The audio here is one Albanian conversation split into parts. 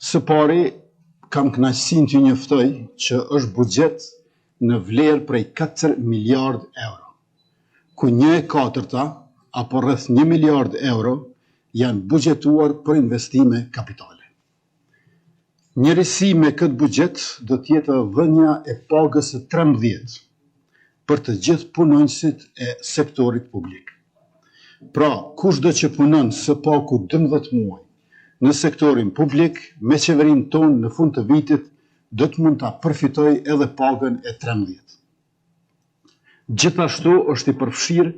Së pari, kam kënaqësinë t'ju njoftoj që është buxhet në vlerë prej 4 miliard euro, ku 1/4 apo rreth 1 miliard euro janë buxhetuar për investime kapitale. Njërisi me këtë buxhet do t'jetë dhënia e pagës së 13 për të gjithë punonjësit e sektorit publik. Pra, kushdo që punon së paku 12 muaj në sektorin publik, me qeverinë tonë në fund të vitit, do të mund ta përfitoj edhe pagën e 13. Gjithashtu është i përfshirë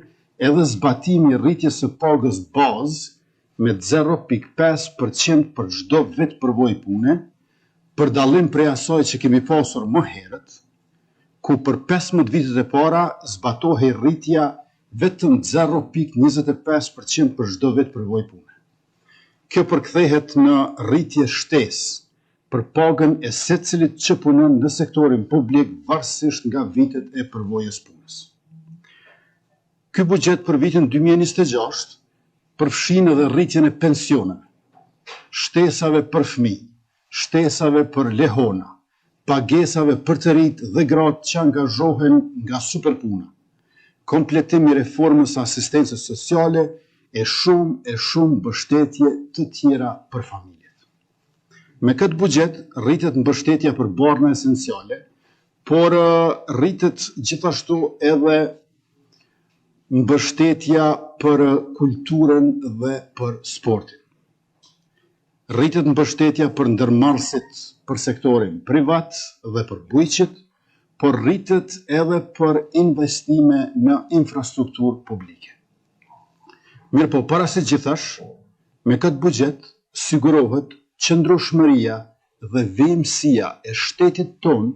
edhe zbatimi i rritjes së pagës bazë me 0.5% për çdo vit përvojë pune, për dallim prej asaj që kemi pasur më herët, ku për 15 vitet e para zbatohej rritja vetëm 0.25% për çdo vit përvojë pune. Kjo përkthehet në rritje shtesë për pagën e secilit që punon në sektorin publik varësisht nga vitet e përvojës punës. Ky buxhet për vitin 2026 përfshin edhe rritjen e pensioneve, shtesave për fëmijë, shtesave për lehona, pagesave për të rinjt dhe gratë që angazhohen nga superpuna, kompletim i reformës së asistencës sociale e shumë mbështetje të tjera për familjet. Me këtë buxhet rritet mbështetja për barra esenciale, por rritet gjithashtu edhe mbështetja për kulturën dhe për sportin. Rritet mbështetja për ndërmarrësit për sektorin privat dhe për bujqit, por rritet edhe për investime në infrastrukturë publike. Mirë po, para se gjithash, me këtë buxhet sigurohet qëndrueshmëria dhe vëmësia e shtetit tonë